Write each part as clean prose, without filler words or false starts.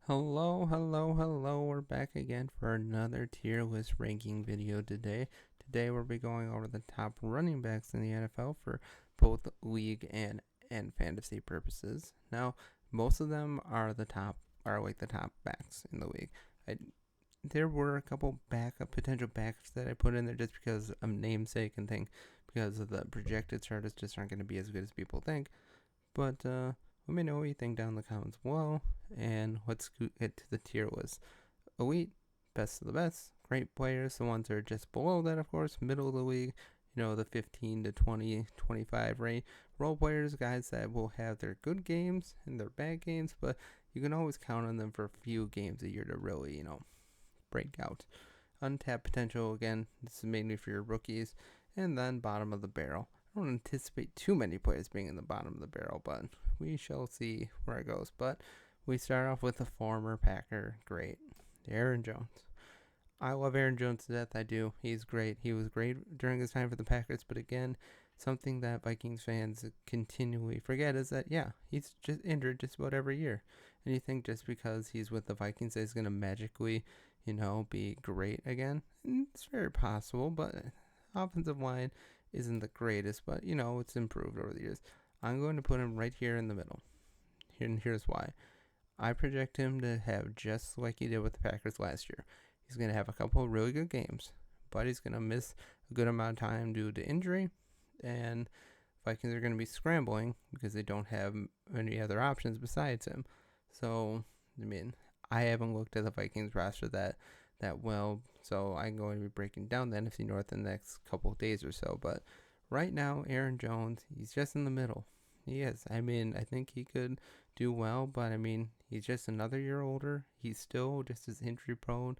Hello. We're back again for another tier list ranking video today. Today we'll be going over the top running backs in the NFL for both league and fantasy purposes. Now, most of them are the top backs in the league. I, there were a couple potential backs that I put in there just because of namesake and thing, because of the projected starters just aren't going to be as good as people think. But let me know what you think down in the comments below, and let's get to the tier list. Elite, best of the best, great players, the ones that are just below that, of course, middle of the league, the 15 to 20, 25 range. Role players, guys that will have their good games and their bad games, but you can always count on them for a few games a year to really, break out. Untapped potential, again, this is mainly for your rookies. And then bottom of the barrel. I don't anticipate too many players being in the bottom of the barrel, but we shall see where it goes. But we start off with the former Packer great, Aaron Jones. I love Aaron Jones to death. I do. He's great. He was great during his time for the Packers. But again, something that Vikings fans continually forget is that, yeah, he's just injured just about every year. And you think just because he's with the Vikings, he's going to magically, be great again? It's very possible, but offensive line isn't the greatest, but it's improved over the years. I'm going to put him right here in the middle. And here's why. I project him to have just like he did with the Packers last year. He's going to have a couple of really good games, but he's going to miss a good amount of time due to injury, and Vikings are going to be scrambling because they don't have any other options besides him. So, I haven't looked at the Vikings roster that well, so I'm going to be breaking down the NFC North in the next couple of days or so. But right now, Aaron Jones, he's just in the middle. He is. I think he could do well, but he's just another year older. He's still just as injury prone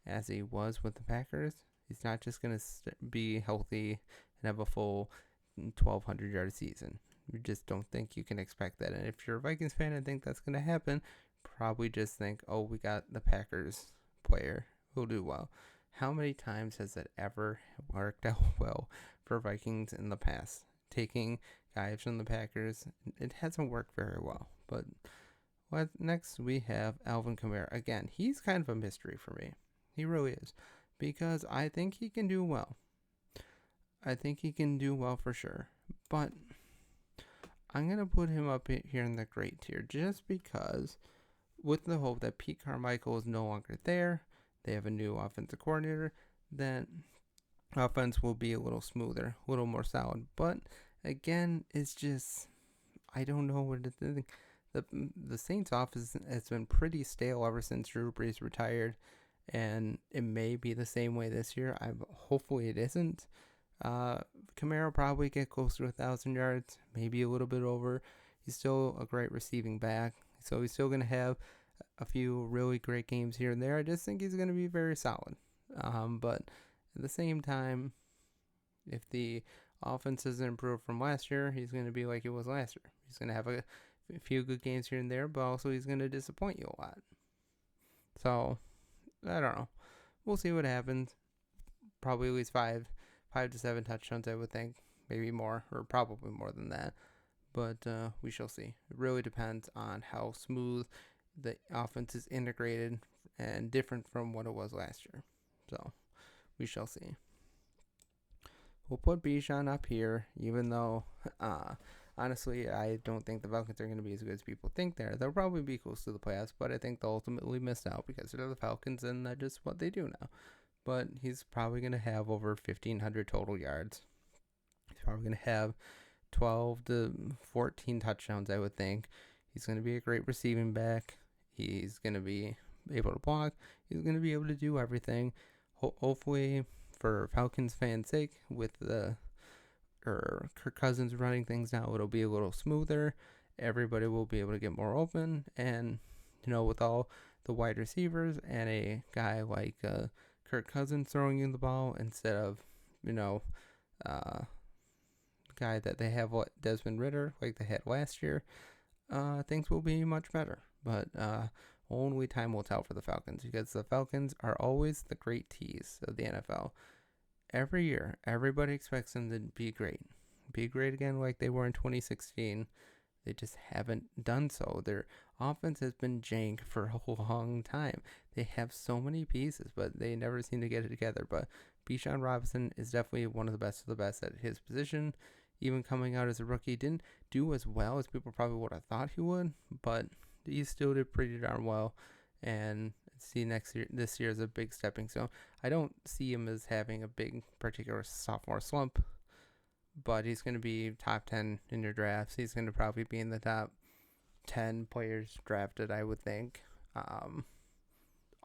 as he was with the Packers. He's not just going to be healthy and have a full 1,200 yard season. You just don't think you can expect that. And if you're a Vikings fan and think that's going to happen, probably just think, oh, we got the Packers player who'll do well. How many times has that ever worked out well for Vikings in the past? Taking guys from the Packers, it hasn't worked very well. But next we have Alvin Kamara. Again, he's kind of a mystery for me. He really is. Because I think he can do well. I think he can do well for sure. But I'm going to put him up here in the great tier just because, with the hope that Pete Carmichael is no longer there, they have a new offensive coordinator, then offense will be a little smoother, a little more solid. But again, it's just, I don't know what to think. The Saints offense has been pretty stale ever since Drew Brees retired, and it may be the same way this year. Hopefully it isn't. Kamara probably get close to 1,000 yards, maybe a little bit over. He's still a great receiving back, so he's still going to have a few really great games here and there. I just think he's going to be very solid. But at the same time, if the offense doesn't improve from last year, he's going to be like it was last year. He's going to have a few good games here and there, but also he's going to disappoint you a lot. So, I don't know. We'll see what happens. Probably at least five to seven touchdowns, I would think. Maybe more, or probably more than that. But we shall see. It really depends on how smooth the offense is integrated and different from what it was last year. So we shall see. We'll put Bijan up here, even though honestly, I don't think the Falcons are going to be as good as people think they are. They'll probably be close to the playoffs, but I think they'll ultimately miss out because they're the Falcons and that's just what they do now. But he's probably going to have over 1,500 total yards. He's probably going to have 12 to 14 touchdowns, I would think. He's going to be a great receiving back. He's going to be able to block. He's going to be able to do everything. Hopefully, for Falcons fans' sake, with Kirk Cousins running things now, it'll be a little smoother. Everybody will be able to get more open. And, with all the wide receivers and a guy like Kirk Cousins throwing you the ball instead of, guy that they have, Desmond Ridder, like they had last year, things will be much better. But only time will tell for the Falcons because the Falcons are always the great tease of the NFL. Every year, everybody expects them to be great. Be great again like they were in 2016. They just haven't done so. Their offense has been jank for a long time. They have so many pieces, but they never seem to get it together. But Bijan Robinson is definitely one of the best of the best at his position. Even coming out as a rookie, didn't do as well as people probably would have thought he would, but he still did pretty darn well. And see this year as a big stepping stone. I don't see him as having a big particular sophomore slump, but he's going to be top 10 in your drafts. He's going to probably be in the top 10 players drafted, I would think.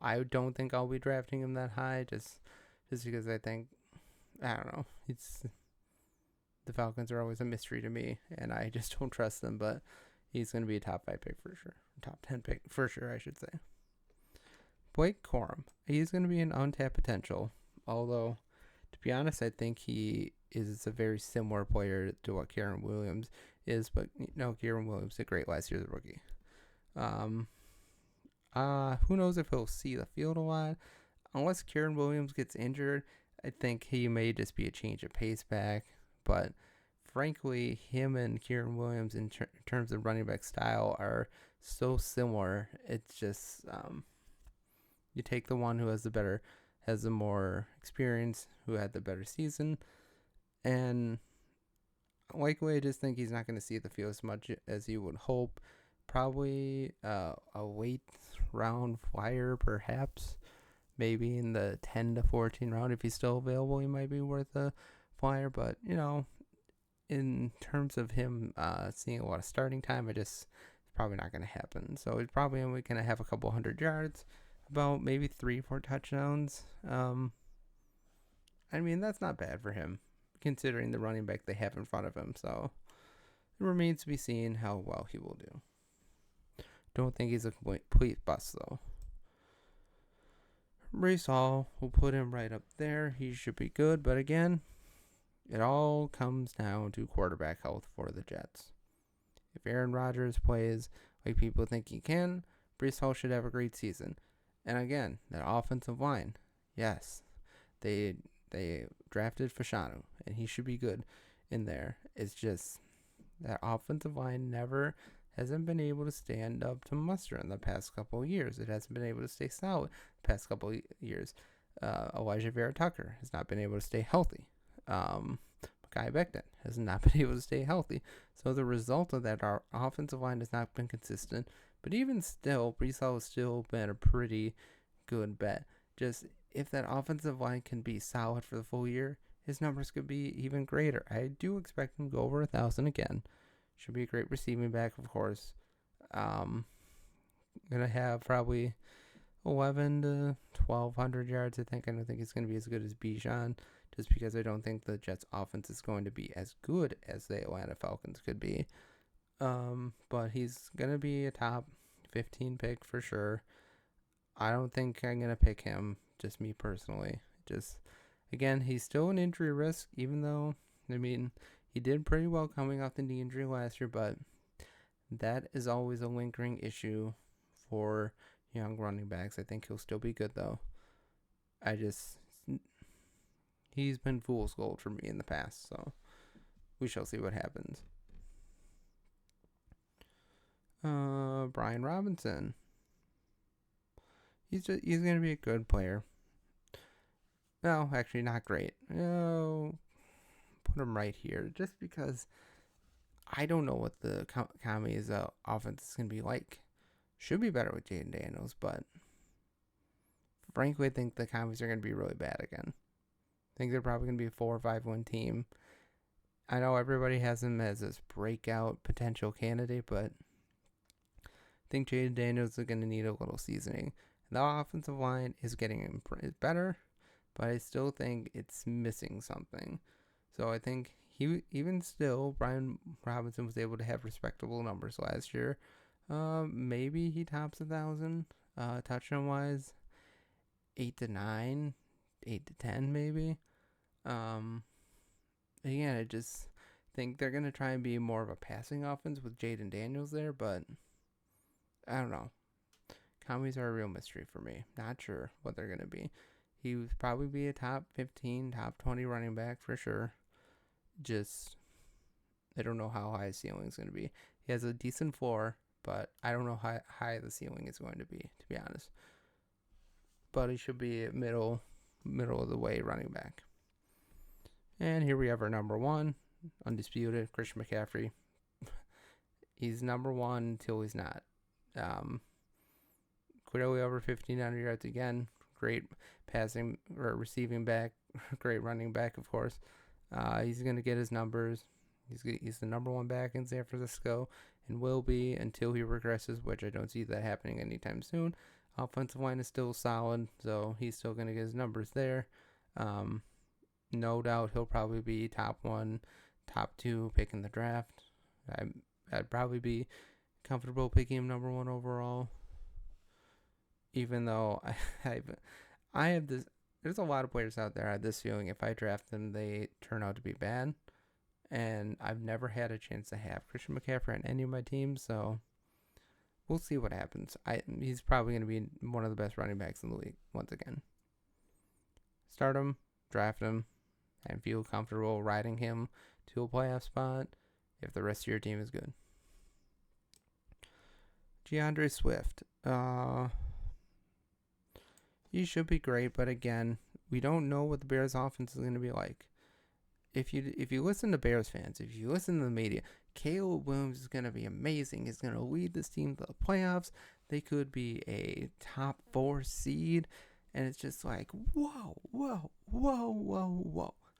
I don't think I'll be drafting him that high just because I think, I don't know, the Falcons are always a mystery to me, and I just don't trust them, but he's going to be a top 5 pick for sure. Top 10 pick for sure, I should say. Blake Corum, he's going to be an untapped potential, although, to be honest, I think he is a very similar player to what Kieran Williams is, but Kieran Williams did great last year as a rookie. Who knows if he'll see the field a lot? Unless Kieran Williams gets injured, I think he may just be a change of pace back. But frankly, him and Kieran Williams in terms of running back style are so similar. It's just you take the one who has the more experience, who had the better season, and likely I just think he's not going to see the field as much as you would hope. Probably a late round flyer, perhaps. Maybe in the 10 to 14 round. If he's still available, he might be worth a flyer. But, in terms of him seeing a lot of starting time, it's probably not going to happen. So he's probably only going to have a couple 100 yards, about maybe 3-4 touchdowns. That's not bad for him, considering the running back they have in front of him. So it remains to be seen how well he will do. Don't think he's a complete bust, though. Breece Hall, we'll put him right up there. He should be good, but again, it all comes down to quarterback health for the Jets. If Aaron Rodgers plays like people think he can, Breece Hall should have a great season. And again, that offensive line, yes, they drafted Fashanu, and he should be good in there. It's just that offensive line hasn't been able to stand up to muster in the past couple of years. It hasn't been able to stay solid the past couple of years. Elijah Vera Tucker has not been able to stay healthy. Guy Becton has not been able to stay healthy. So the result of that, our offensive line has not been consistent. But even still, Breece Hall has still been a pretty good bet. Just if that offensive line can be solid for the full year, his numbers could be even greater. I do expect him to go over 1,000 again. Should be a great receiving back, of course. Gonna have probably 1,100 to 1,200 yards. I don't think he's gonna be as good as Bijan, just because I don't think the Jets' offense is going to be as good as the Atlanta Falcons could be. But he's gonna be a top 15 pick for sure. I don't think I'm gonna pick him. Just me personally. Just again, he's still an injury risk, even though he did pretty well coming off the knee injury last year, but that is always a lingering issue for young running backs. I think he'll still be good, though. He's been fool's gold for me in the past, so we shall see what happens. Brian Robinson. He's going to be a good player. No, actually not great. Put him right here just because I don't know what the Commies offense is going to be like. Should be better with Jaden Daniels, but frankly, I think the Commies are going to be really bad again. I think they're probably going to be a 4 or 5-1 team. I know everybody has them as this breakout potential candidate, but I think Jaden Daniels is going to need a little seasoning. The offensive line is getting better, but I still think it's missing something. So I think Brian Robinson was able to have respectable numbers last year. Maybe he tops 1,000 touchdown wise, 8 to 9, 8 to 10 maybe. Again, I just think they're gonna try and be more of a passing offense with Jaden Daniels there, but I don't know. Commies are a real mystery for me. Not sure what they're gonna be. He would probably be a top 15, top 20 running back for sure. Just, I don't know how high his ceiling is going to be. He has a decent floor, but I don't know how high the ceiling is going to be honest. But he should be middle of the way running back. And here we have our number one, undisputed, Christian McCaffrey. He's number one until he's not. Clearly over 1,500 yards again. Great passing or receiving back. Great running back, of course. He's going to get his numbers. He's the number one back in San Francisco and will be until he regresses, which I don't see that happening anytime soon. Offensive line is still solid, so he's still going to get his numbers there. No doubt he'll probably be top one, top two pick in the draft. I'd probably be comfortable picking him number one overall. Even though I have this, there's a lot of players out there. I have this feeling if I draft them, they turn out to be bad. And I've never had a chance to have Christian McCaffrey on any of my teams, so we'll see what happens. He's probably going to be one of the best running backs in the league once again. Start him, draft him, and feel comfortable riding him to a playoff spot if the rest of your team is good. DeAndre Swift. He should be great, but again, we don't know what the Bears offense is going to be like. If you listen to Bears fans, if you listen to the media, Caleb Williams is going to be amazing. He's going to lead this team to the playoffs. They could be a top 4 seed. And it's just like, whoa.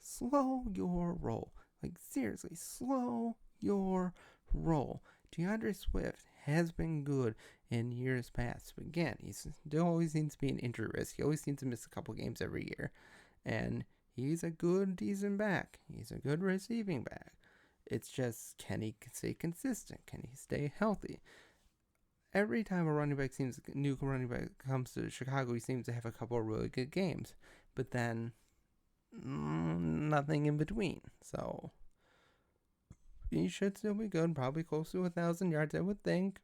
Slow your roll. Like, seriously, slow your roll. DeAndre Swift has been good in years past. But again, he still always seems to be an injury risk. He always seems to miss a couple games every year. And he's a good, decent back. He's a good receiving back. It's just, can he stay consistent? Can he stay healthy? Every time a new running back comes to Chicago, he seems to have a couple of really good games. But then, nothing in between. So, he should still be good. Probably close to 1,000 yards, I would think.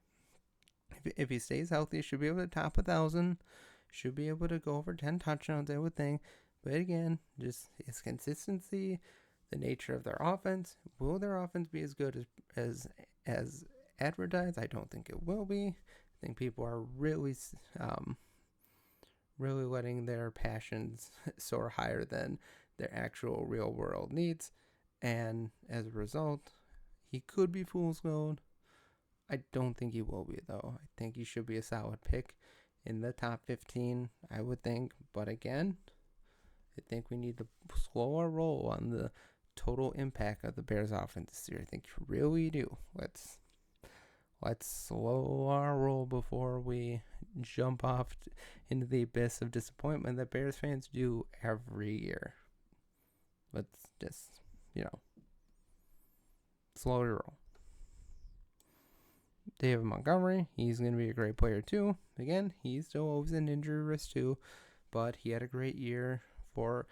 If he stays healthy, should be able to top 1,000. Should be able to go over 10 touchdowns, I would think. But again, just his consistency, the nature of their offense. Will their offense be as good as advertised? I don't think it will be. I think people are really letting their passions soar higher than their actual real world needs. And as a result, he could be fool's gold. I don't think he will be, though. I think he should be a solid pick in the top 15, I would think. But again, I think we need to slow our roll on the total impact of the Bears offense this year. I think you really do. Let's slow our roll before we jump off into the abyss of disappointment that Bears fans do every year. Let's just, slow your roll. David Montgomery, he's going to be a great player too. Again, he's still always an injury risk too, but he had a great year for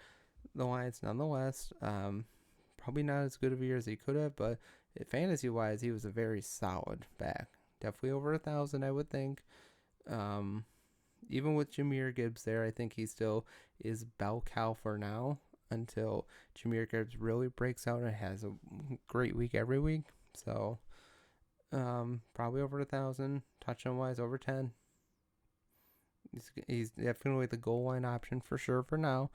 the Lions nonetheless. Probably not as good of a year as he could have, but fantasy-wise, he was a very solid back. Definitely over 1,000, I would think. Even with Jahmyr Gibbs there, I think he still is bell cow for now until Jahmyr Gibbs really breaks out and has a great week every week. So, probably over 1,000. Touchdown-wise, over 10. He's definitely the goal line option for sure for now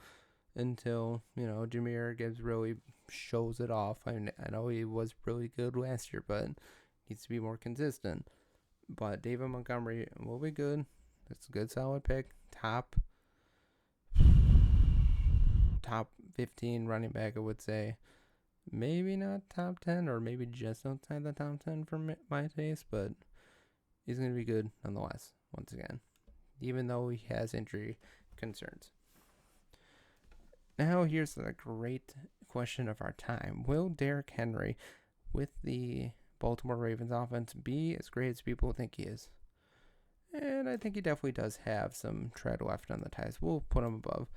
until, Jahmyr Gibbs really shows it off. I know he was really good last year, but needs to be more consistent. But David Montgomery will be good. It's a good solid pick. Top 15 running back, I would say. Maybe not top 10 or maybe just outside the top 10 for my taste, but he's going to be good nonetheless, once again, even though he has injury concerns. Now here's the great question of our time. Will Derrick Henry, with the Baltimore Ravens offense, be as great as people think he is? And I think he definitely does have some tread left on the tires. We'll put him above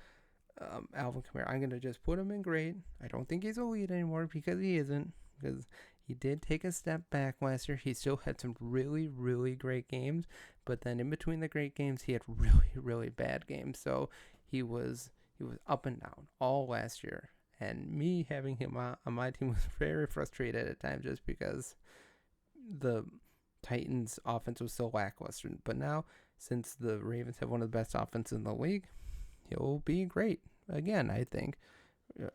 Alvin Kamara. I'm going to just put him in great. I don't think he's elite anymore because he isn't. Because he did take a step back last year. He still had some really, really great games. But then in between the great games, he had really, really bad games. So he was up and down all last year. And me having him on my team was very frustrated at times just because the Titans' offense was so lackluster. But now, since the Ravens have one of the best offenses in the league, he'll be great again. I think.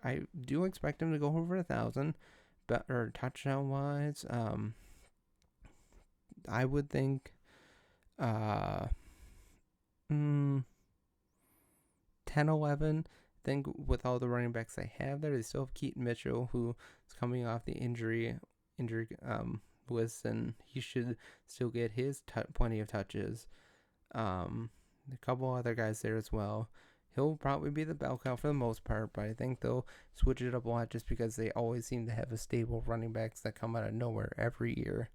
I do expect him to go over 1,000, but or touchdown wise. I would think. Uh, mm, 10, 11. I think with all the running backs they have there, they still have Keaton Mitchell, who is coming off the injury list, and he should still get his plenty of touches. A couple other guys there as well. He'll probably be the bell cow for the most part, but I think they'll switch it up a lot just because they always seem to have a stable running backs that come out of nowhere every year.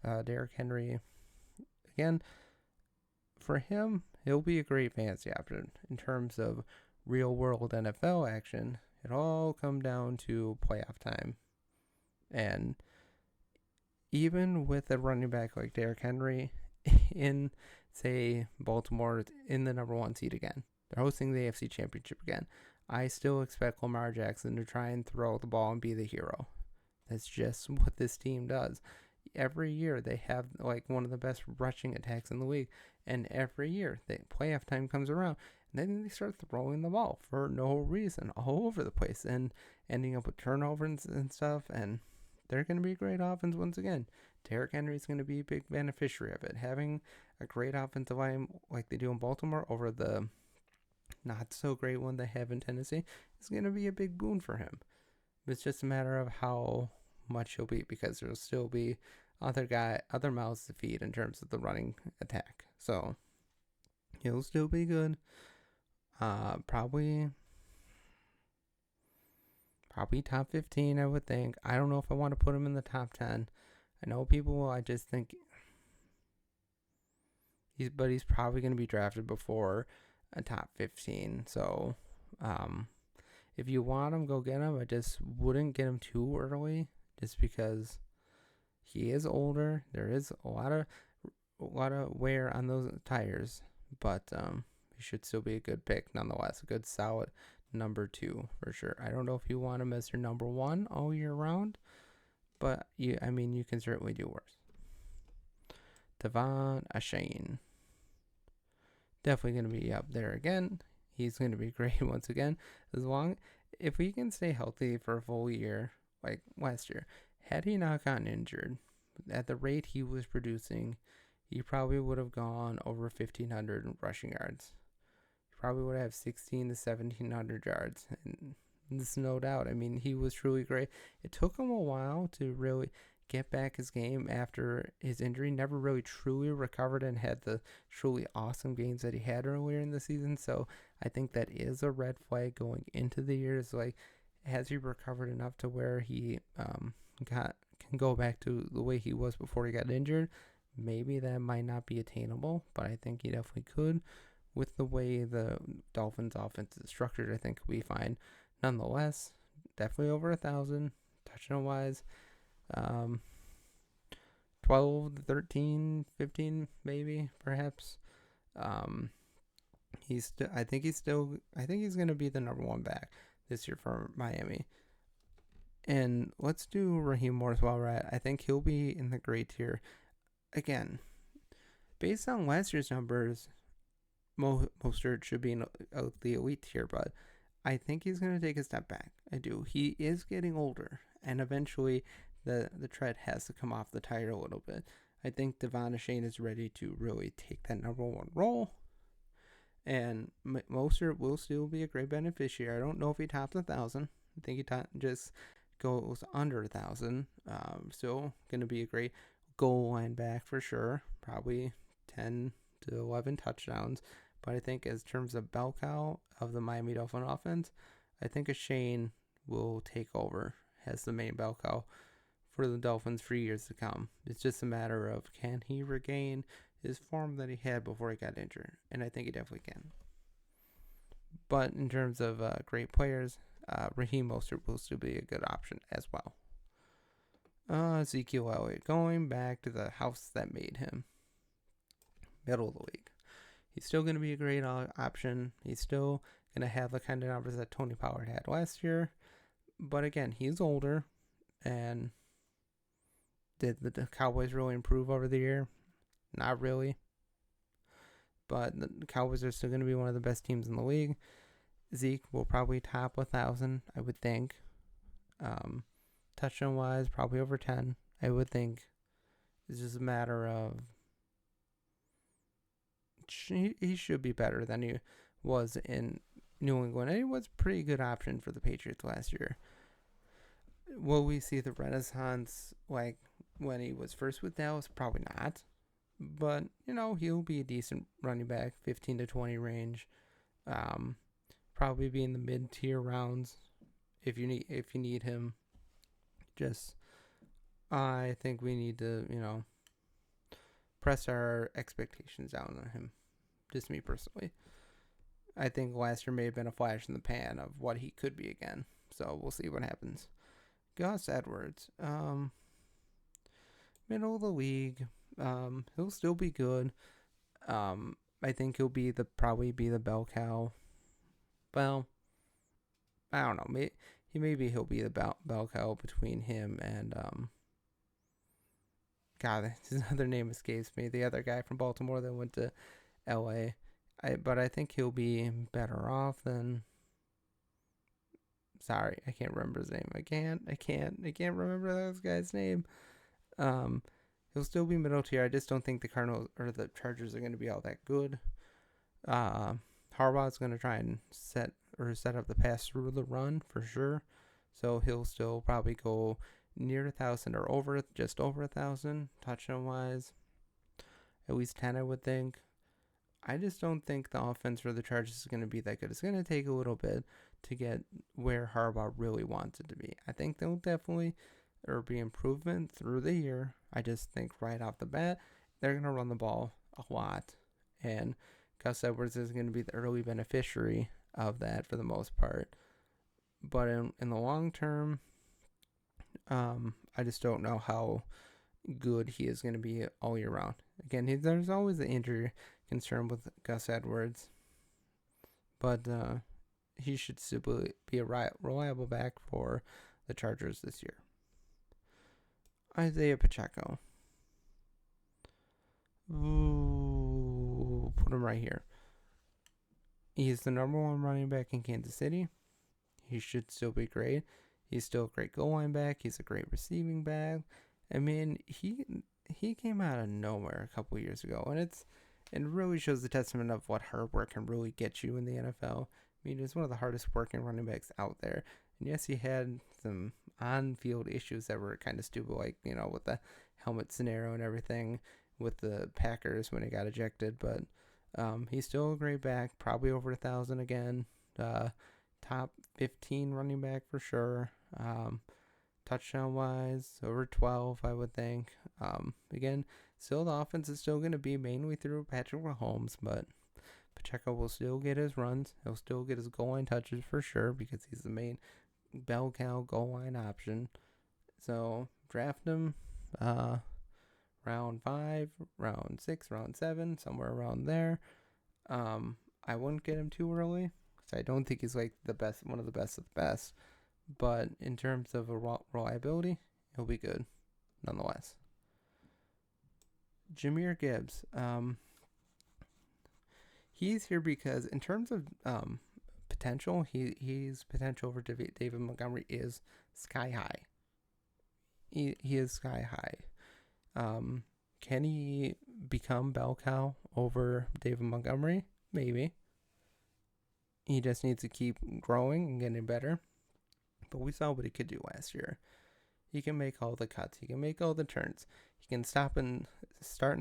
Derrick Henry, again, for him, he'll be a great fantasy option in terms of real world NFL action. It all come down to playoff time. And even with a running back like Derrick Henry in, say, Baltimore in the number 1 seed again, they're hosting the AFC Championship again, I still expect Lamar Jackson to try and throw the ball and be the hero. That's just what this team does. Every year they have like one of the best rushing attacks in the league, and every year the playoff time comes around and then they start throwing the ball for no reason all over the place and ending up with turnovers and stuff, and they're going to be a great offense once again. Derrick Henry is going to be a big beneficiary of it. Having a great offensive line like they do in Baltimore over the not so great one they have in Tennessee is going to be a big boon for him. It's just a matter of how much he'll be, because there'll still be other mouths to feed in terms of the running attack. So he'll still be good. Probably top 15, I would think. I don't know if I want to put him in the top 10. I know people, I just think he's probably going to be drafted before a top 15. So, if you want him, go get him. I just wouldn't get him too early, just because he is older. There is a lot of wear on those tires, but he should still be a good pick nonetheless. A good solid number 2 for sure. I don't know if you want him as your number 1 all year round, but you can certainly do worse. Devon Achane, definitely going to be up there again. He's going to be great once again, if he can stay healthy for a full year like last year. Had he not gotten injured, at the rate he was producing, he probably would have gone over 1,500 rushing yards. He probably would have 1,600 to 1,700 yards. And there's no doubt. He was truly great. It took him a while to really get back his game after his injury. Never really truly recovered and had the truly awesome games that he had earlier in the season. So I think that is a red flag going into the year. It's like, has he recovered enough to where he can go back to the way he was before he got injured? Maybe that might not be attainable, but I think he definitely could. With the way the Dolphins' offense is structured, I think he'll be fine. Nonetheless, definitely over 1,000 touchdown wise. 12, 13, 15, maybe, perhaps. I think he's going to be the number 1 back this year for Miami. And let's do Raheem Morris while we're at. I think he'll be in the great tier. Again, based on last year's numbers, Mostert should be in the elite tier, but I think he's going to take a step back. I do. He is getting older, and eventually the tread has to come off the tire a little bit. I think Devon Achane is ready to really take that number 1 role, and Mostert will still be a great beneficiary. I don't know if he tops 1,000. I think he just goes under 1,000. Still going to be a great goal line back for sure. Probably 10 to 11 touchdowns. But I think as terms of bell cow of the Miami Dolphin offense, I think Achane will take over as the main bell cow for the Dolphins for years to come. It's just a matter of, can he regain his form that he had before he got injured? And I think he definitely can. But in terms of great players, Raheem Mostert will still be a good option as well. Ezekiel Elliott, going back to the house that made him. Middle of the league. He's still going to be a great option. He's still going to have the kind of numbers that Tony Pollard had last year. But again, he's older, and Did the Cowboys really improve over the year? Not really. But the Cowboys are still going to be one of the best teams in the league. Zeke will probably top 1,000, I would think. Touchdown wise, probably over 10, I would think. It's just a matter of he should be better than he was in New England. And he was a pretty good option for the Patriots last year. Will we see the renaissance like when he was first with Dallas? Probably not. But, he'll be a decent running back, 15 to 20 range. Probably be in the mid-tier rounds if you need him. Just I think we need to, press our expectations down on him. Just me personally. I think last year may have been a flash in the pan of what he could be again. So we'll see what happens. Gus Edwards, middle of the league. He'll still be good. I think he'll probably be the bell cow. Well, I don't know. Maybe he'll be the bell cow between him and God, his other name escapes me. The other guy from Baltimore that went to L.A. But I think he'll be better off than. Sorry, I can't remember his name. I can't remember that guy's name. He'll still be middle tier. I just don't think the Cardinals or the Chargers are going to be all that good. Harbaugh's going to try and set up the pass through the run for sure. So he'll still probably go near 1,000 or just over 1,000 touchdown wise. At least 10, I would think. I just don't think the offense for the Chargers is going to be that good. It's going to take a little bit to get where Harbaugh really wants it to be. I think there'll definitely be improvement through the year. I just think right off the bat, they're going to run the ball a lot. And Gus Edwards is going to be the early beneficiary of that for the most part. But in the long term, I just don't know how good he is going to be all year round. Again, there's always the injury concern with Gus Edwards. But he should still be a reliable back for the Chargers this year. Isaiah Pacheco. Ooh, put him right here. He's the number 1 running back in Kansas City. He should still be great. He's still a great goal line back. He's a great receiving back. I mean, he came out of nowhere a couple years ago, and it really shows the testament of what hard work can really get you in the NFL. I mean, he's one of the hardest working running backs out there. And yes, he had some on-field issues that were kind of stupid, like, with the helmet scenario and everything with the Packers when he got ejected. But he's still a great back, probably over 1,000 again. Top 15 running back for sure. Touchdown-wise, over 12, I would think. Again, still the offense is still going to be mainly through Patrick Mahomes, but Pacheco will still get his runs. He'll still get his goal line touches for sure because he's the main bell cow goal line option. So draft him round 5, round 6, round 7, somewhere around there. I wouldn't get him too early because I don't think he's like one of the best of the best. But in terms of reliability, he'll be good nonetheless. Jahmyr Gibbs. He's here because in terms of potential, he's potential for David Montgomery is sky high. He is sky high. Can he become bell cow over David Montgomery? Maybe. He just needs to keep growing and getting better. But we saw what he could do last year. He can make all the cuts. He can make all the turns. He can start and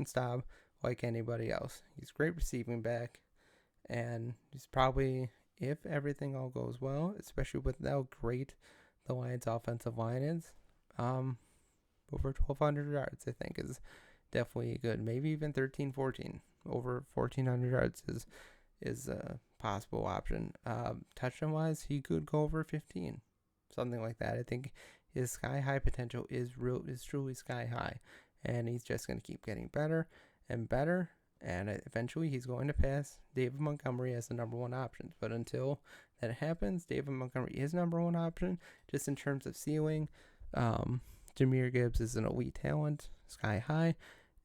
stop like anybody else. He's a great receiving back. And he's probably, if everything all goes well, especially with how great the Lions' offensive line is, over 1,200 yards, I think, is definitely good. Maybe even 13, 14. Over 1,400 yards is a possible option. Touchdown-wise, he could go over 15. Something like that. I think his sky-high potential is truly sky-high. And he's just going to keep getting better and better. And eventually he's going to pass David Montgomery as the number 1 option. But until that happens, David Montgomery is number 1 option. Just in terms of ceiling, Jahmyr Gibbs is an elite talent, sky high,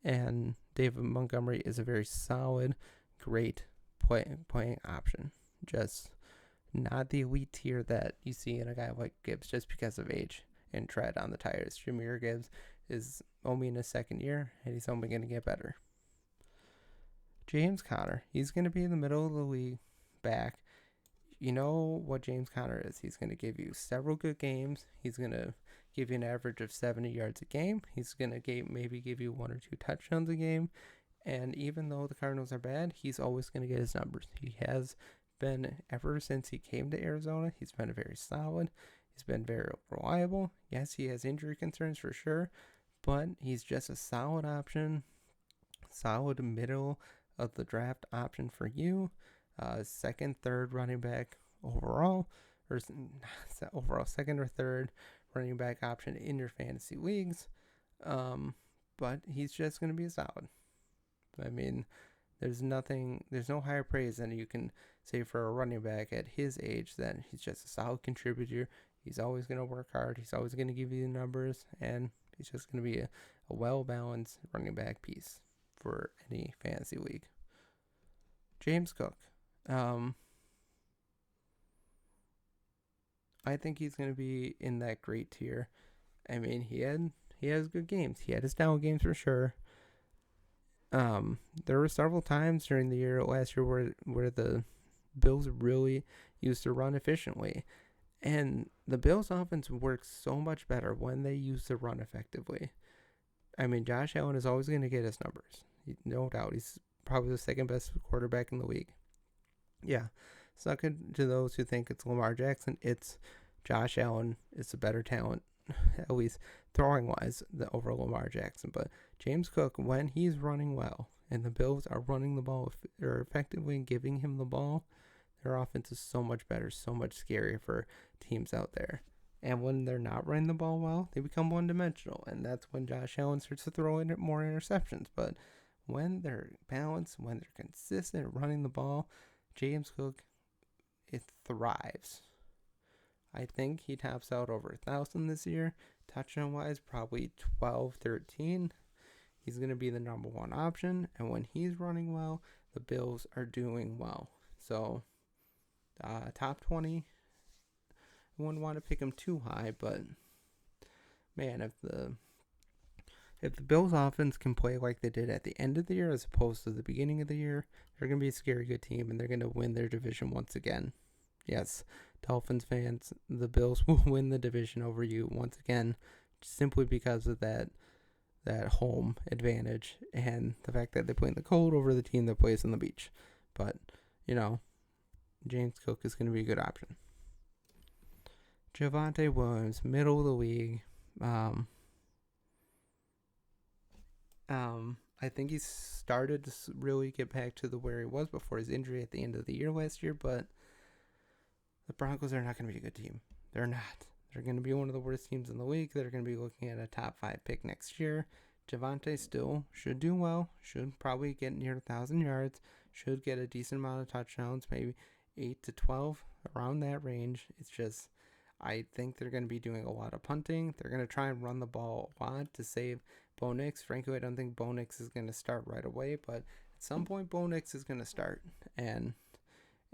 and David Montgomery is a very solid, great playing option. Just not the elite tier that you see in a guy like Gibbs just because of age and tread on the tires. Jahmyr Gibbs is only in his second year, and he's only going to get better. James Conner, he's going to be in the middle of the league back. You know what James Conner is. He's going to give you several good games. He's going to give you an average of 70 yards a game. He's going to maybe give you 1 or 2 touchdowns a game. And even though the Cardinals are bad, he's always going to get his numbers. He has been, ever since he came to Arizona, he's been very solid. He's been very reliable. Yes, he has injury concerns for sure, but he's just a solid option, solid middle of the draft option for you. Second, third running back overall, or overall second or third running back option in your fantasy leagues. But he's just going to be a solid. I mean, there's no higher praise than you can say for a running back at his age that he's just a solid contributor. He's always going to work hard. He's always going to give you the numbers, and he's just going to be a well-balanced running back piece for any fantasy league. James Cook. I think he's going to be in that great tier. I mean, he has good games. He had his down games for sure. There were several times during the year last year where the Bills really used to run efficiently. And the Bills offense works so much better when they use the run effectively. I mean, Josh Allen is always going to get his numbers. No doubt. He's probably the second best quarterback in the league. Yeah. Suck it to those who think it's Lamar Jackson. It's Josh Allen is a better talent, at least throwing wise, over Lamar Jackson. But James Cook, when he's running well and the Bills are running the ball or effectively giving him the ball, their offense is so much better, so much scarier for teams out there. And when they're not running the ball well, they become one-dimensional. And that's when Josh Allen starts to throw in more interceptions. But when they're balanced, when they're consistent at running the ball, James Cook, it thrives. I think he tops out over 1,000 this year. Touchdown-wise, probably 12, 13. He's going to be the number one option. And when he's running well, the Bills are doing well. So, top 20. I wouldn't want to pick him too high, but man, if the Bills offense can play like they did at the end of the year as opposed to the beginning of the year, they're going to be a scary good team, and they're going to win their division once again. Yes, Dolphins fans, the Bills will win the division over you once again, simply because of that home advantage and the fact that they play in the cold over the team that plays on the beach. But, James Cook is going to be a good option. Javonte Williams, middle of the league. I think he started to really get back to where he was before his injury at the end of the year last year, but the Broncos are not going to be a good team. They're not. They're going to be one of the worst teams in the league. They're going to be looking at a top 5 pick next year. Javonte still should do well, should probably get near 1,000 yards, should get a decent amount of touchdowns, maybe 8 to 12, around that range. It's just, I think they're going to be doing a lot of punting. They're going to try and run the ball a lot to save Bo Nix. Frankly, I don't think Bo Nix is going to start right away, but at some point Bo Nix is going to start, and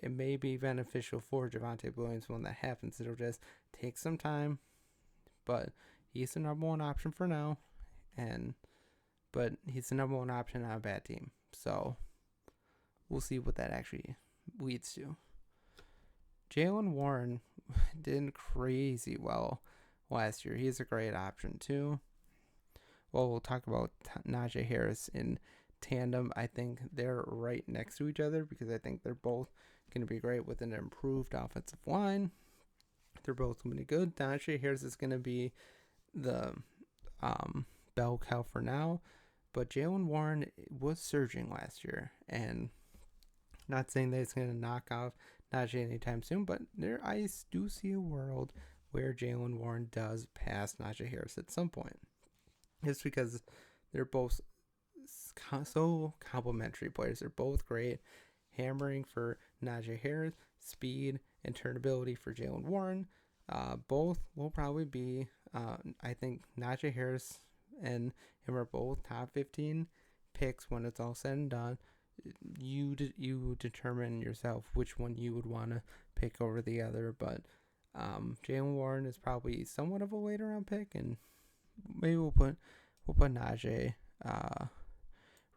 it may be beneficial for Javonte Williams when that happens. It'll just take some time, but he's the number one option for now, but he's the number one option on a bad team. So we'll see what that actually leads to. Jaylen Warren did crazy well last year. He's a great option too. Well, we'll talk about Najee Harris in tandem. I think they're right next to each other because I think they're both going to be great with an improved offensive line. They're both going to be good. Najee Harris is going to be the bell cow for now, but Jaylen Warren was surging last year, and not saying that it's going to knock off Najee anytime soon, but I do see a world where Jaylen Warren does pass Najee Harris at some point. It's because they're both so complimentary players. They're both great. Hammering for Najee Harris, speed and turnability for Jaylen Warren. Both will probably be, I think Najee Harris and him are both top 15 picks when it's all said and done. You determine yourself which one you would want to pick over the other, but Jalen Warren is probably somewhat of a later round pick, and maybe we'll put Najee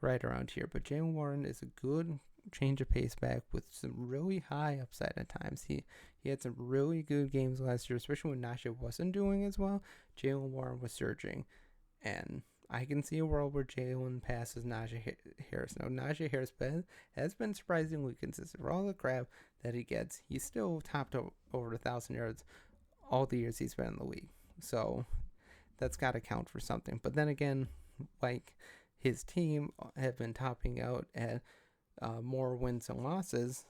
right around here. But Jalen Warren is a good change of pace back with some really high upside at times. He had some really good games last year, especially when Najee wasn't doing as well. Jalen Warren was surging, and I can see a world where Jalen passes Najee Harris. Now, Najee Harris has been surprisingly consistent. For all the crap that he gets, he's still topped over 1,000 yards all the years he's been in the league. So that's got to count for something. But then again, like his team have been topping out at more wins and losses.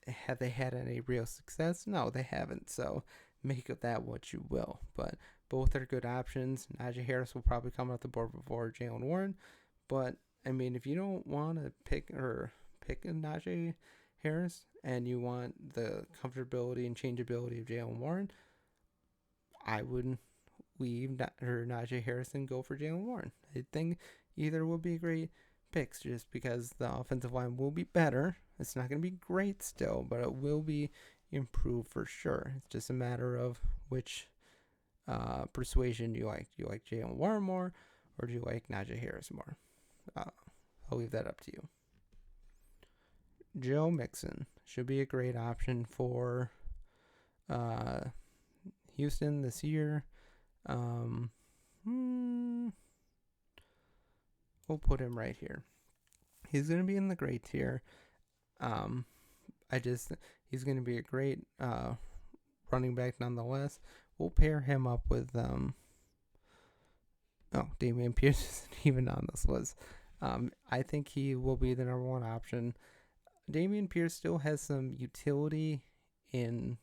Have they had any real success? No, they haven't. So make of that what you will. But both are good options. Najee Harris will probably come off the board before Jalen Warren. But I mean, if you don't want to pick a Najee Harris and you want the comfortability and changeability of Jalen Warren, I would leave Najee Harris and go for Jalen Warren. I think either will be great picks just because the offensive line will be better. It's not going to be great still, but it will be improved for sure. It's just a matter of which persuasion you like. Do you like Jalen Warren more, or do you like Najee Harris more? I'll leave that up to you. Joe Mixon should be a great option for Houston this year. We'll put him right here. He's going to be in the great tier. He's going to be a great running back nonetheless. We'll pair him up with Dameon Pierce isn't even on this list. I think he will be the number one option. Dameon Pierce still has some utility in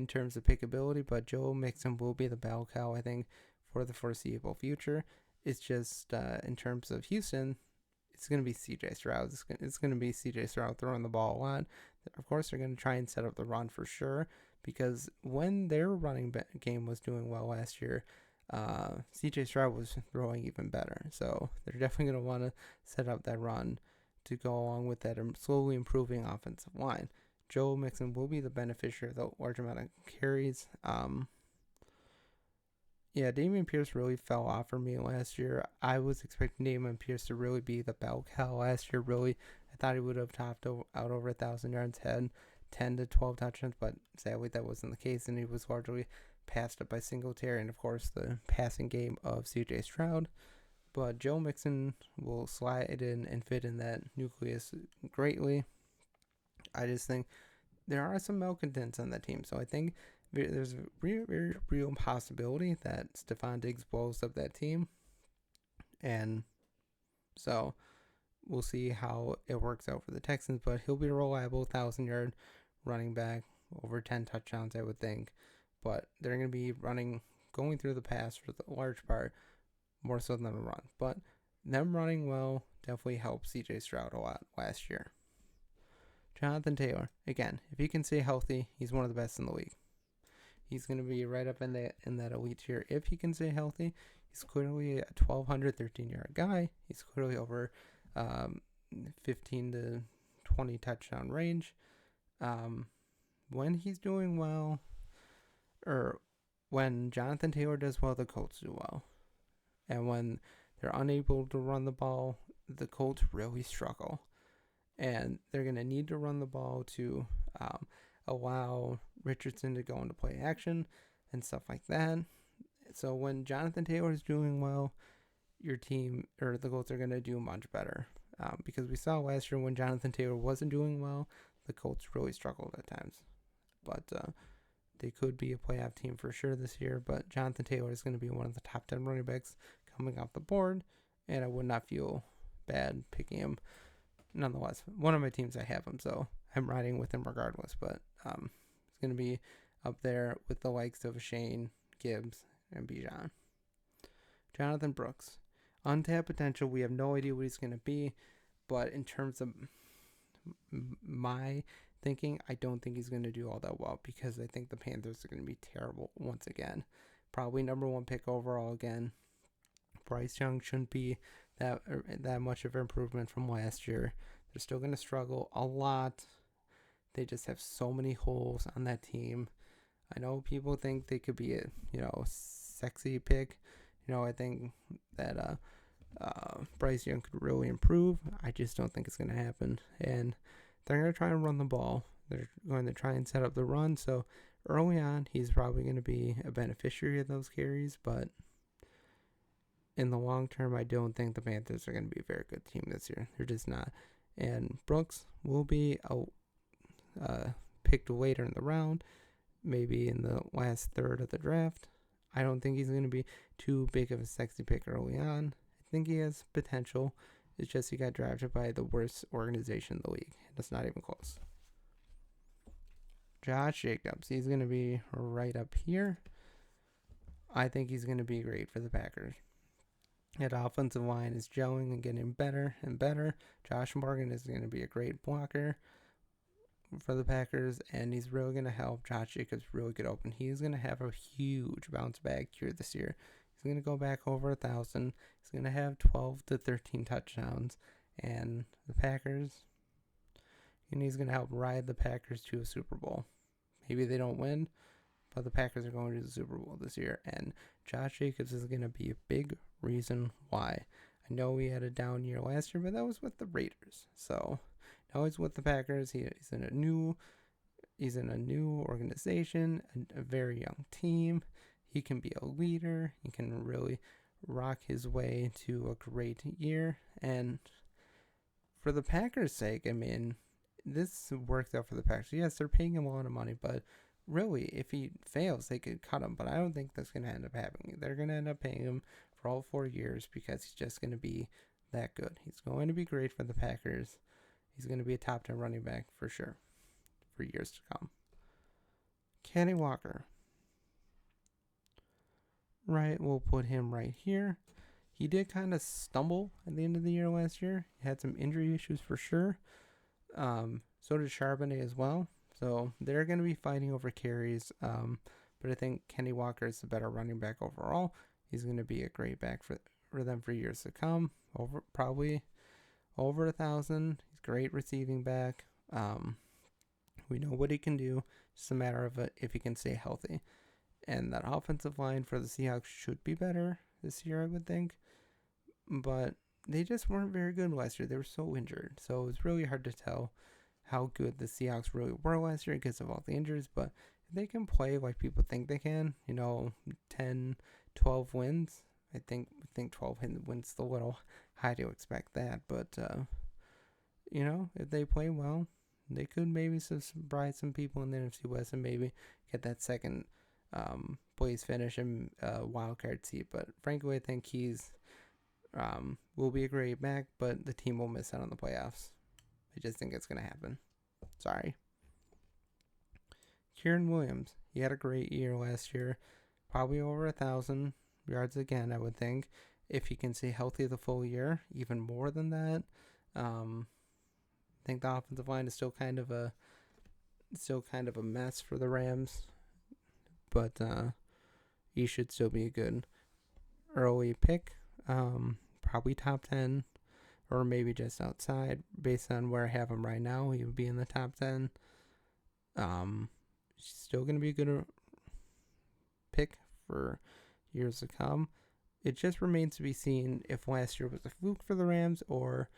terms of pickability, but Joe Mixon will be the bell cow, I think, for the foreseeable future. It's just in terms of Houston, it's going to be C.J. Stroud. It's going to be C.J. Stroud throwing the ball a lot. Of course, they're going to try and set up the run for sure, because when their running game was doing well last year, C.J. Stroud was throwing even better. So they're definitely going to want to set up that run to go along with that slowly improving offensive line. Joe Mixon will be the beneficiary of the large amount of carries. Dameon Pierce really fell off for me last year. I was expecting Dameon Pierce to really be the bell cow last year. Really, I thought he would have topped out over 1,000 yards, had 10 to 12 touchdowns, but sadly that wasn't the case, and he was largely passed up by Singletary and, of course, the passing game of C.J. Stroud. But Joe Mixon will slide in and fit in that nucleus greatly. I just think there are some malcontents on that team, so I think there's a very real possibility that Stephon Diggs blows up that team. And so we'll see how it works out for the Texans, but he'll be a reliable 1,000-yard running back, over 10 touchdowns, I would think. But they're going to be going through the pass for the large part, more so than the run. But them running well definitely helped C.J. Stroud a lot last year. Jonathan Taylor, again, if he can stay healthy, he's one of the best in the league. He's going to be right up in that elite tier if he can stay healthy. He's clearly a 1,200, 13-yard guy. He's clearly over 15 to 20 touchdown range. When he's doing well, or when Jonathan Taylor does well, the Colts do well. And when they're unable to run the ball, the Colts really struggle. And they're going to need to run the ball to allow Richardson to go into play action and stuff like that. So when Jonathan Taylor is doing well, your team or the Colts are going to do much better. Because we saw last year when Jonathan Taylor wasn't doing well, the Colts really struggled at times. But they could be a playoff team for sure this year. But Jonathan Taylor is going to be one of the top 10 running backs coming off the board. And I would not feel bad picking him. Nonetheless, one of my teams I have him, so I'm riding with him regardless. But it's going to be up there with the likes of Shane, Gibbs, and Bijan. Jonathan Brooks. Untapped potential. We have no idea what he's going to be. But in terms of the thinking, I don't think he's going to do all that well because I think the Panthers are going to be terrible once again. Probably number 1 pick overall again. Bryce Young shouldn't be that much of an improvement from last year. They're still going to struggle a lot. They just have so many holes on that team. I know people think they could be a sexy pick. I think that Bryce Young could really improve. I just don't think it's going to happen. And they're going to try and run the ball. They're going to try and set up the run. So early on, he's probably going to be a beneficiary of those carries. But in the long term, I don't think the Panthers are going to be a very good team this year. They're just not. And Brooks will be picked later in the round, maybe in the last third of the draft. I don't think he's going to be too big of a sexy pick early on. I think he has potential. It's just he got drafted by the worst organization in the league. It's not even close. Josh Jacobs, he's going to be right up here. I think he's going to be great for the Packers. That offensive line is gelling and getting better and better. Josh Morgan is going to be a great blocker for the Packers, and he's really going to help Josh Jacobs really get open. He's going to have a huge bounce back here this year. He's going to go back over 1,000. He's going to have 12 to 13 touchdowns, and the Packers, and he's going to help ride the Packers to a Super Bowl. Maybe they don't win, but the Packers are going to the Super Bowl this year, and Josh Jacobs is going to be a big reason why. I know he had a down year last year, but that was with the Raiders. So now he's with the Packers. He's in a new organization, a very young team. He can be a leader. He can really rock his way to a great year. And for the Packers' sake, I mean, this works out for the Packers. Yes, they're paying him a lot of money, but really, if he fails, they could cut him. But I don't think that's going to end up happening. They're going to end up paying him for all 4 years because he's just going to be that good. He's going to be great for the Packers. He's going to be a top 10 running back for sure for years to come. Kenny Walker. Right, we'll put him right here. He did kind of stumble at the end of the year last year. He had some injury issues for sure. So did Charbonnet as well. So they're going to be fighting over carries. But I think Kenny Walker is the better running back overall. He's going to be a great back for them for years to come. Probably over 1,000. He's a great receiving back. We know what he can do. It's just a matter of if he can stay healthy. And that offensive line for the Seahawks should be better this year, I would think. But they just weren't very good last year. They were so injured. So it was really hard to tell how good the Seahawks really were last year because of all the injuries. But if they can play like people think they can, 10, 12 wins. I think 12 wins is a little high to expect that. But, if they play well, they could maybe surprise some people in the NFC West and maybe get that second place finish and wild card seat. But frankly, I think he's will be a great back, but the team will miss out on the playoffs. I just think it's going to happen. Sorry. Kieran Williams, he had a great year last year. Probably over 1,000 yards again, I would think. If he can stay healthy the full year, even more than that. I think the offensive line is still kind of a mess for the Rams. But he should still be a good early pick. Probably top 10 or maybe just outside based on where I have him right now. He would be in the top 10. Still going to be a good pick for years to come. It just remains to be seen if last year was a fluke for the Rams or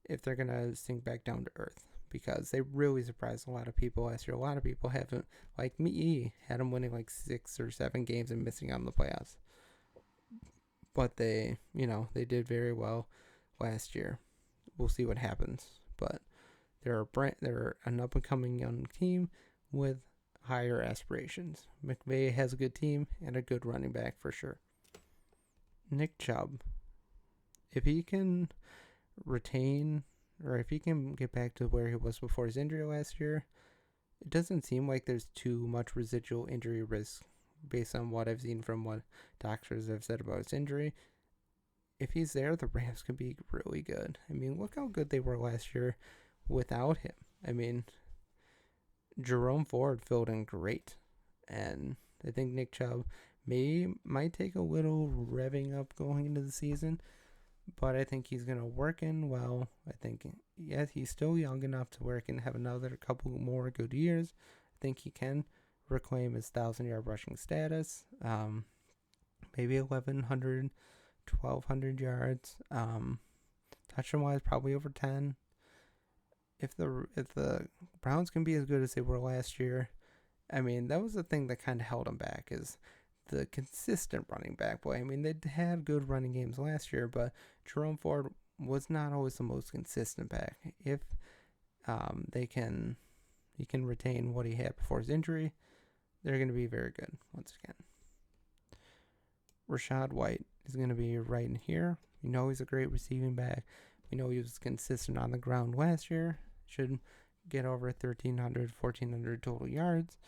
if they're going to sink back down to earth, because they really surprised a lot of people last year. A lot of people haven't, like me, had them winning like 6 or 7 games and missing out on the playoffs. But they did very well last year. We'll see what happens. But they're an up-and-coming young team with higher aspirations. McVay has a good team and a good running back for sure. Nick Chubb. If he can retain, or if he can get back to where he was before his injury last year, it doesn't seem like there's too much residual injury risk based on what I've seen from what doctors have said about his injury. If he's there, the Rams could be really good. I mean, look how good they were last year without him. I mean, Jerome Ford filled in great, and I think Nick Chubb might take a little revving up going into the season, but I think he's gonna work in well. I think yes, he's still young enough to work and have another couple more good years. I think he can reclaim his 1,000-yard rushing status. Maybe 1,100, 1,200 yards. Touchdown wise, probably over 10. If the Browns can be as good as they were last year, I mean, that was the thing that kind of held them back is the consistent running back play. I mean, they had good running games last year, but Jerome Ford was not always the most consistent back. If he can retain what he had before his injury, they're going to be very good once again. Rachaad White is going to be right in here. We know he's a great receiving back. We know he was consistent on the ground last year. Should get over 1,300, 1,400 total yards.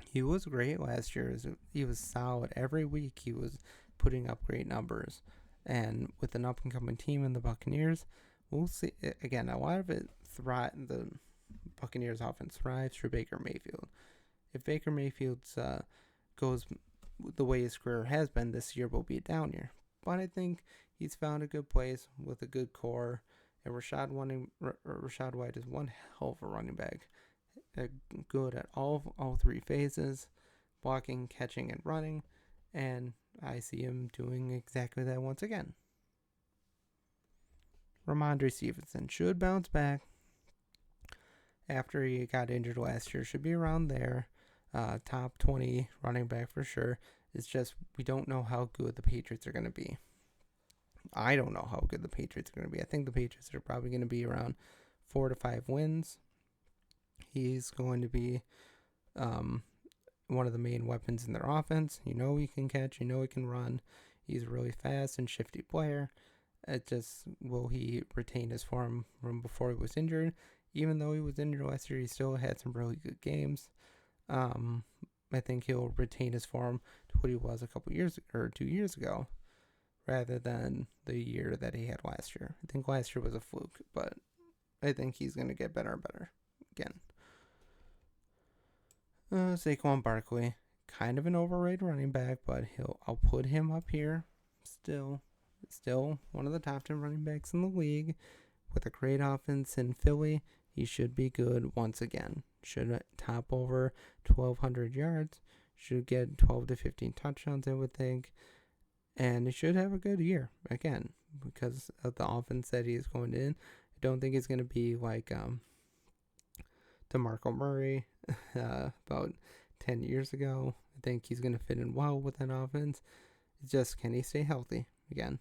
He was great last year. He was solid. Every week he was putting up great numbers. And with an up-and-coming team in the Buccaneers, we'll see. Again, a lot of it the Buccaneers offense thrives through Baker Mayfield. If Baker Mayfield goes the way his career has been, this year will be a down year. But I think he's found a good place with a good core. And Rachaad White is one hell of a running back. Good at all three phases, blocking, catching, and running. And I see him doing exactly that once again. Ramondre Stevenson should bounce back after he got injured last year. Should be around there. Top 20 running back for sure. It's just we don't know how good the Patriots are going to be. I don't know how good the Patriots are going to be. I think the Patriots are probably going to be around 4 to 5 wins. He's going to be one of the main weapons in their offense. You know he can catch. You know he can run. He's a really fast and shifty player. It just, will he retain his form from before he was injured? Even though he was injured last year, he still had some really good games. I think he'll retain his form to what he was a couple years or 2 years ago, rather than the year that he had last year. I think last year was a fluke, but I think he's going to get better and better again. Saquon Barkley, kind of an overrated running back, but I'll put him up here. Still one of the top 10 running backs in the league. With a great offense in Philly, he should be good once again. Should top over 1,200 yards. Should get 12 to 15 touchdowns, I would think. And he should have a good year, again, because of the offense that he is going in. I don't think it's going to be like DeMarco Murray about 10 years ago. I think he's going to fit in well with that offense. It's just, can he stay healthy again?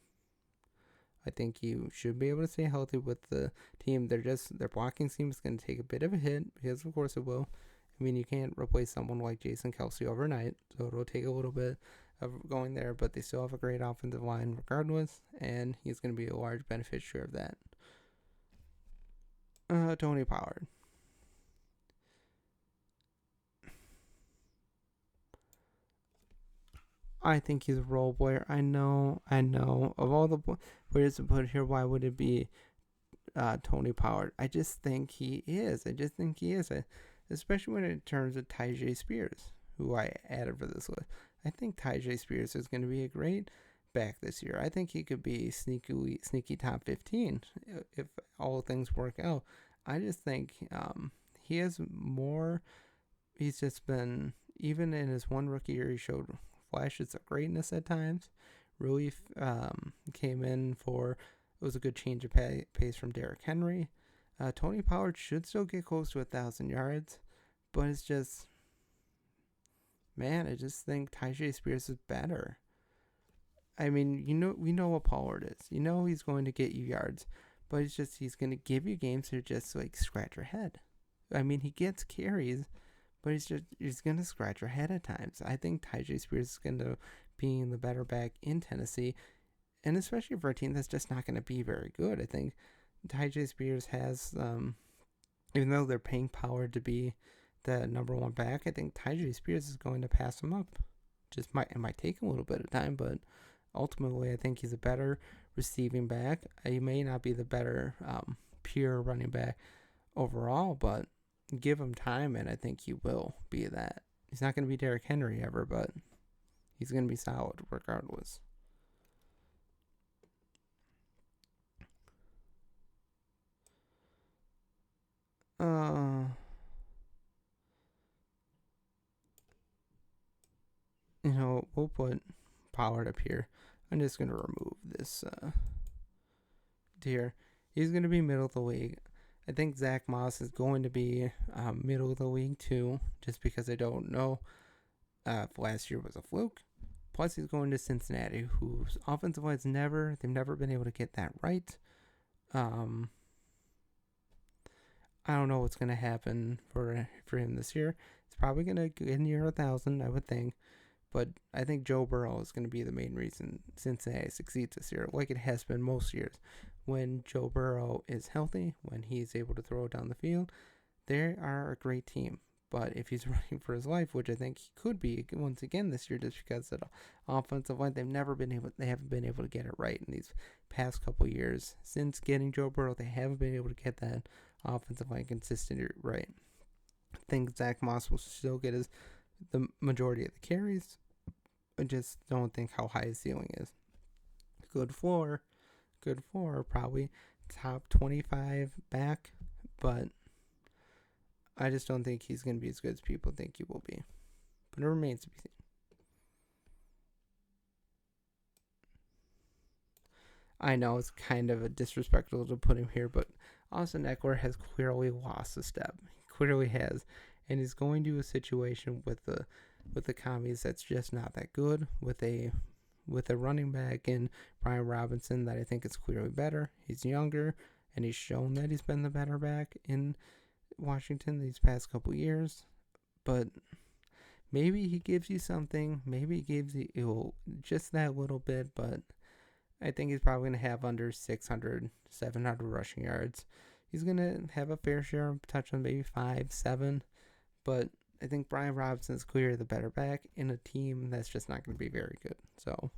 I think you should be able to stay healthy with the team. Their blocking scheme is going to take a bit of a hit, because of course it will. I mean, you can't replace someone like Jason Kelce overnight, so it'll take a little bit of going there, but they still have a great offensive line regardless, and he's going to be a large beneficiary of that. Tony Pollard. I think he's a role player. I know. Of all the players to put here, why would it be Tony Pollard? I just think he is. Especially when in terms of Tyjae Spears, who I added for this list. I think Tyjae Spears is going to be a great back this year. I think he could be sneaky top 15 if all things work out. I just think he has more. He's just been, even in his one rookie year, he showed flashes of greatness at times. Really came in for, it was a good change of pace from Derrick Henry. Tony Pollard should still get close to 1,000 yards, but it's just, man, I just think Tyjae Spears is better. I mean, we know what Pollard is. You know he's going to get you yards, but it's just, he's going to give you games that just like scratch your head. I mean, he gets carries, but he's going to scratch your head at times. I think Tyjae Spears is going to be the better back in Tennessee, and especially for a team that's just not going to be very good. I think Tyjae Spears has, even though they're paying Pollard to be the number one back, I think Tyjae Spears is going to pass him up. It might take a little bit of time, but ultimately I think he's a better receiving back. He may not be the better pure running back overall, but give him time, and I think he will be that. He's not going to be Derrick Henry ever, but he's going to be solid regardless. We'll put Pollard up here. I'm just going to remove this tier. He's going to be middle of the league. I think Zach Moss is going to be middle of the league too, just because I don't know if last year was a fluke. Plus, he's going to Cincinnati, whose offensive line they've never been able to get that right. I don't know what's going to happen for him this year. It's probably going to get near 1,000, I would think. But I think Joe Burrow is going to be the main reason Cincinnati succeeds this year, like it has been most years. When Joe Burrow is healthy, when he's able to throw down the field, they are a great team. But if he's running for his life, which I think he could be once again this year, just because of the offensive line, they haven't been able to get it right in these past couple years. Since getting Joe Burrow, they haven't been able to get that offensive line consistent right. I think Zach Moss will still get the majority of the carries. I just don't think how high his ceiling is. Good floor, probably top 25 back, but I just don't think he's going to be as good as people think he will be. But it remains to be seen. I know it's kind of a disrespectful to put him here, but Austin Eckler has clearly lost a step. He clearly has, and he's going to a situation with the commies that's just not that good. With a running back in Brian Robinson that I think is clearly better. He's younger, and he's shown that he's been the better back in Washington these past couple years. But maybe he gives you something. Maybe he gives you just that little bit, but I think he's probably going to have under 600, 700 rushing yards. He's going to have a fair share of touchdowns, maybe 5, 7. But I think Brian Robinson is clearly the better back in a team that's just not going to be very good. So,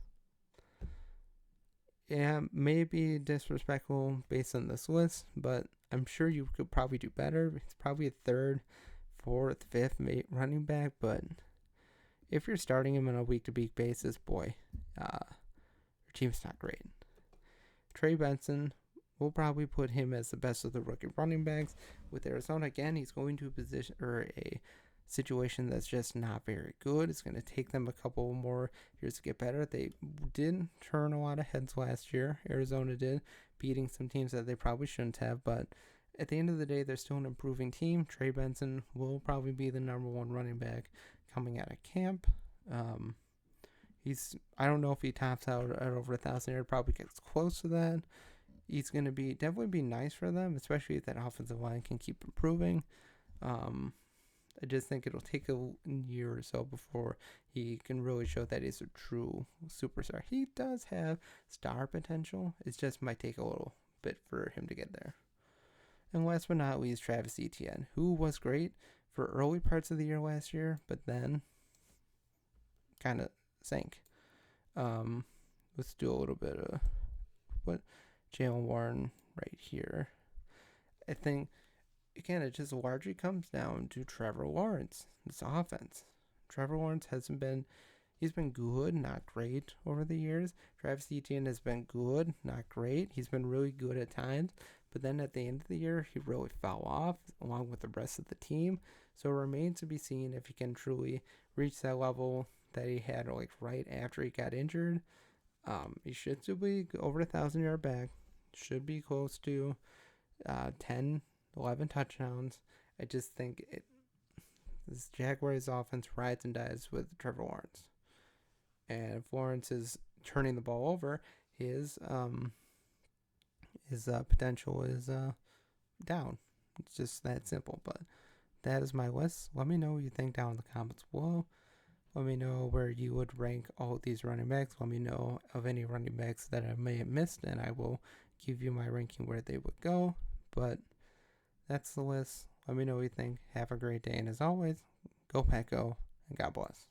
yeah, maybe disrespectful based on this list, but I'm sure you could probably do better. It's probably a third, fourth, fifth running back, but if you're starting him on a week-to-week basis, boy, your team's not great. Trey Benson, we'll probably put him as the best of the rookie running backs. With Arizona, again, he's going to a situation that's just not very good. It's going to take them a couple more years to get better. They didn't turn a lot of heads last year. Arizona did, beating some teams that they probably shouldn't have. But at the end of the day, they're still an improving team. Trey Benson will probably be the number one running back coming out of camp. I don't know if he tops out at over 1,000 yards. Probably gets close to that. He's going to definitely be nice for them, especially if that offensive line can keep improving. I just think it'll take a year or so before he can really show that he's a true superstar. He does have star potential. It just might take a little bit for him to get there. And last but not least, Travis Etienne, who was great for early parts of the year last year, but then kind of sank. Let's do a little bit of what Jaylen Warren right here. I think, again, it just largely comes down to Trevor Lawrence, this offense. Trevor Lawrence he's been good, not great over the years. Travis Etienne has been good, not great. He's been really good at times, but then at the end of the year, he really fell off along with the rest of the team. So it remains to be seen if he can truly reach that level that he had right after he got injured. He should still be over 1,000 yard back. Should be close to 10, 11 touchdowns. I just think this Jaguars offense rides and dies with Trevor Lawrence. And if Lawrence is turning the ball over, his potential is down. It's just that simple. But that is my list. Let me know what you think down in the comments below. Let me know where you would rank all of these running backs. Let me know of any running backs that I may have missed, and I will give you my ranking where they would go. But that's the list. Let me know what you think. Have a great day, and as always, go Pack Go, and God bless.